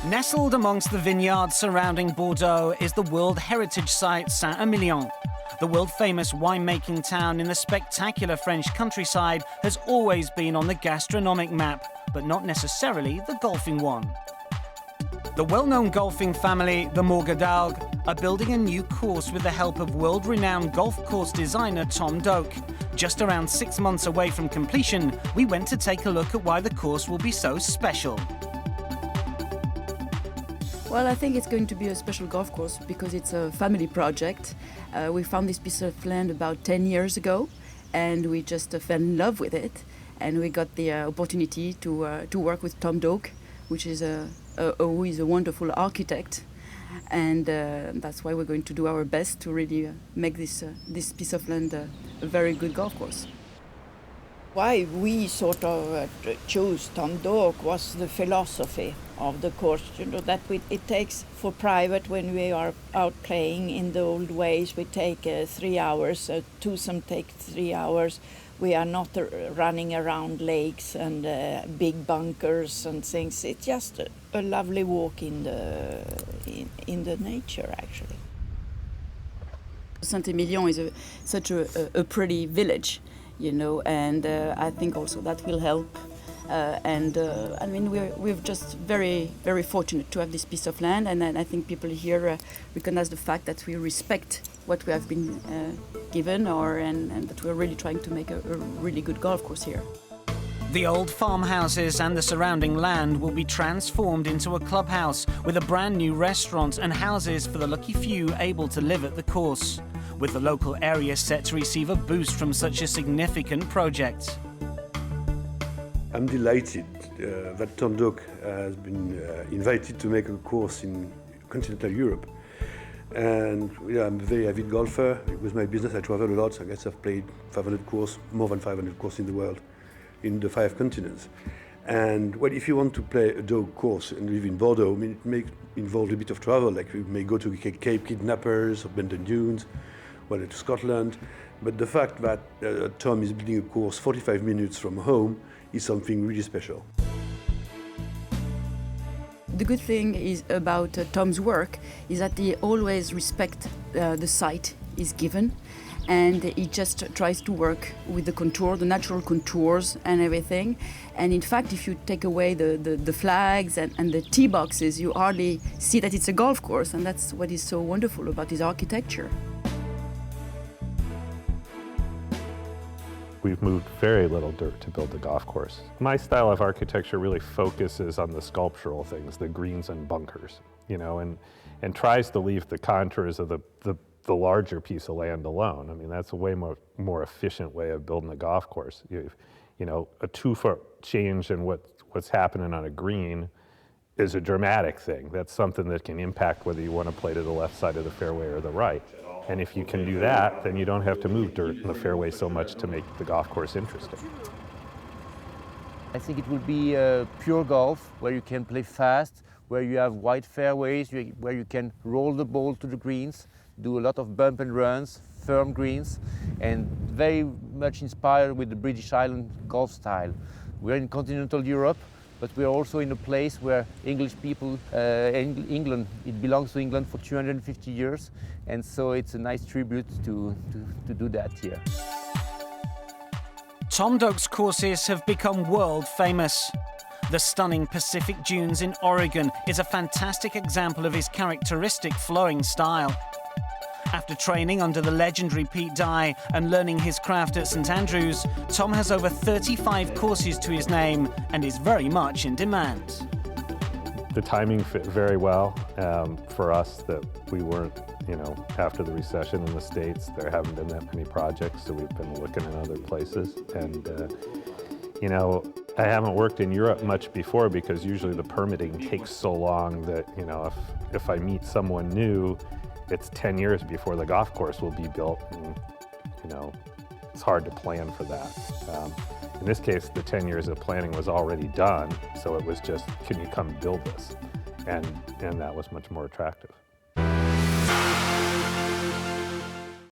Nestled amongst the vineyards surrounding Bordeaux is the World Heritage Site Saint Emilion. The world-famous winemaking town in the spectacular French countryside has always been on the gastronomic map, but not necessarily the golfing one. The well-known golfing family, the Mourgue, are building a new course with the help of world-renowned golf course designer Tom Doak. Just around 6 months away from completion, we went to take a look at why the course will be so special. Well, I think it's going to be a special golf course because it's a family project. We found this piece of land about 10 years ago, and we just fell in love with it. And we got the opportunity to work with Tom Doak, which is who is a wonderful architect. And that's why we're going to do our best to really make this piece of land a very good golf course. Why we sort of chose Tom Doak was the philosophy of the course. You know, that it takes for private when we are out playing in the old ways. We take 3 hours, twosome takes 3 hours. We are not running around lakes and big bunkers and things. It's just a lovely walk in the nature, actually. Saint Emilion is such a pretty village, you know, and I think also that will help. I mean, we're just very, very fortunate to have this piece of land, and I think people here recognize the fact that we respect what we have been given, and that we're really trying to make a really good golf course here. The old farmhouses and the surrounding land will be transformed into a clubhouse with a brand new restaurant and houses for the lucky few able to live at the course, with the local area set to receive a boost from such a significant project. I'm delighted that Tom Doak has been invited to make a course in continental Europe. And yeah, I'm a very avid golfer. With my business, I travel a lot. So I guess I've played 500 courses, more than 500 courses in the world, in the 5 continents. And well, if you want to play a dog course and live in Bordeaux, I mean, it may involve a bit of travel. Like we may go to Cape Kidnappers or Bendon Dunes, well, to Scotland. But the fact that Tom is building a course 45 minutes from home is something really special. The good thing is about Tom's work is that he always respects the site he's given, and he just tries to work with the contour, the natural contours and everything. And in fact, if you take away the flags and the tee boxes, you hardly see that it's a golf course, and that's what is so wonderful about his architecture. We've moved very little dirt to build the golf course. My style of architecture really focuses on the sculptural things, the greens and bunkers, you know, and tries to leave the contours of the larger piece of land alone. I mean, that's a way more efficient way of building a golf course. You know, a 2-foot change in what's happening on a green is a dramatic thing. That's something that can impact whether you want to play to the left side of the fairway or the right. And if you can do that, then you don't have to move dirt in the fairway so much to make the golf course interesting. I think it will be pure golf, where you can play fast, where you have wide fairways, where you can roll the ball to the greens, do a lot of bump and runs, firm greens, and very much inspired with the British Island golf style. We're in continental Europe, but we're also in a place where English people, England, it belongs to England for 250 years, and so it's a nice tribute to do that here. Tom Doak's courses have become world famous. The stunning Pacific Dunes in Oregon is a fantastic example of his characteristic flowing style. After training under the legendary Pete Dye and learning his craft at St Andrews, Tom has over 35 courses to his name and is very much in demand. The timing fit very well for us that we weren't, you know, after the recession in the States, there haven't been that many projects, so we've been looking in other places. And, you know, I haven't worked in Europe much before because usually the permitting takes so long that, you know, if I meet someone new, it's 10 years before the golf course will be built, and, you know, it's hard to plan for that. In this case, the 10 years of planning was already done, so it was just, can you come build this? And that was much more attractive.